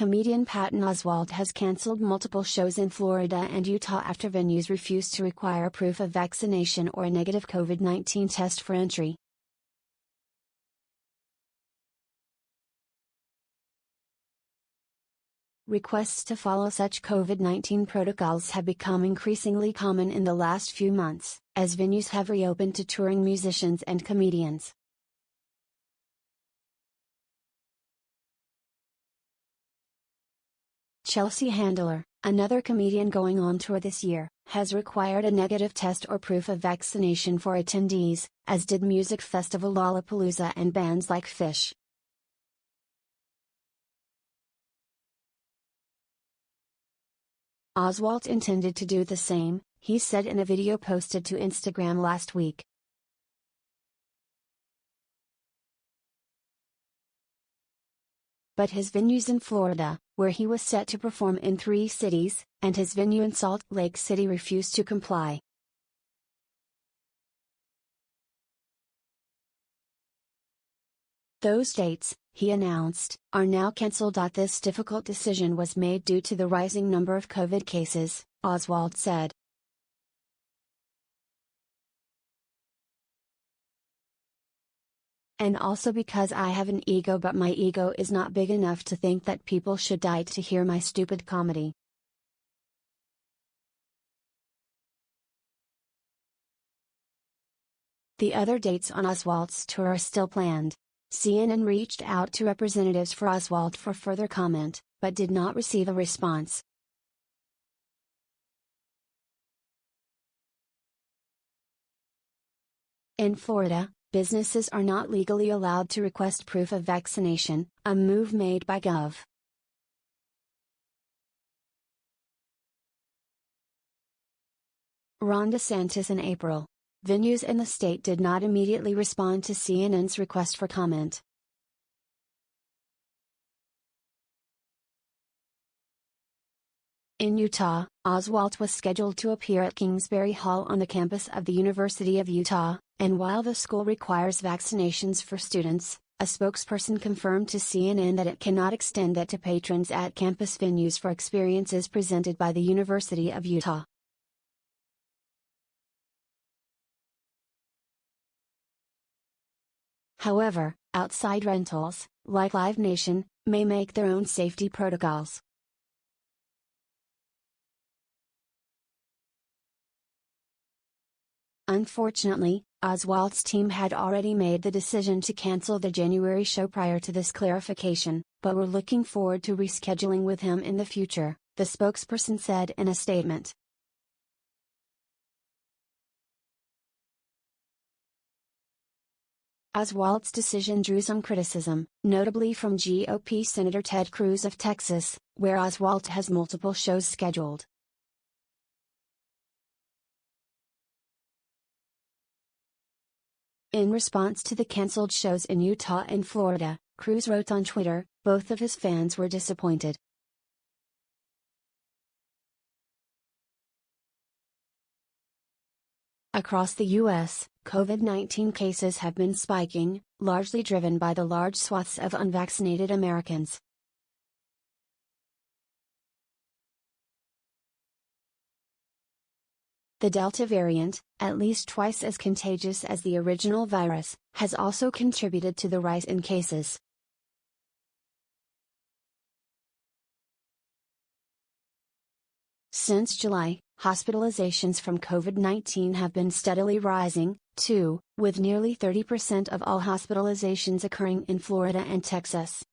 Comedian Patton Oswalt has canceled multiple shows in Florida and Utah after venues refuse to require proof of vaccination or a negative COVID-19 test for entry. Requests to follow such COVID-19 protocols have become increasingly common in the last few months, as venues have reopened to touring musicians and comedians. Chelsea Handler, another comedian going on tour this year, has required a negative test or proof of vaccination for attendees, as did music festival Lollapalooza and bands like Phish. Oswalt intended to do the same, he said in a video posted to Instagram last week. But his venues in Florida, where he was set to perform in 3 cities, and his venue in Salt Lake City refused to comply. Those dates, he announced, are now cancelled. This difficult decision was made due to the rising number of COVID cases, Oswalt said. And also because I have an ego, but my ego is not big enough to think that people should die to hear my stupid comedy. The other dates on Oswalt's tour are still planned. CNN reached out to representatives for Oswalt for further comment, but did not receive a response. In Florida, businesses are not legally allowed to request proof of vaccination, a move made by Gov. Ron DeSantis in April. Venues in the state did not immediately respond to CNN's request for comment. In Utah, Oswalt was scheduled to appear at Kingsbury Hall on the campus of the University of Utah, and while the school requires vaccinations for students, a spokesperson confirmed to CNN that it cannot extend that to patrons at campus venues for experiences presented by the University of Utah. However, outside rentals, like Live Nation, may make their own safety protocols. Unfortunately, Oswalt's team had already made the decision to cancel the January show prior to this clarification, but were looking forward to rescheduling with him in the future, the spokesperson said in a statement. Oswalt's decision drew some criticism, notably from GOP Senator Ted Cruz of Texas, where Oswalt has multiple shows scheduled. In response to the canceled shows in Utah and Florida, Cruz wrote on Twitter, both of his fans were disappointed. Across the U.S., COVID-19 cases have been spiking, largely driven by the large swaths of unvaccinated Americans. The Delta variant, at least twice as contagious as the original virus, has also contributed to the rise in cases. Since July, hospitalizations from COVID-19 have been steadily rising, too, with nearly 30% of all hospitalizations occurring in Florida and Texas.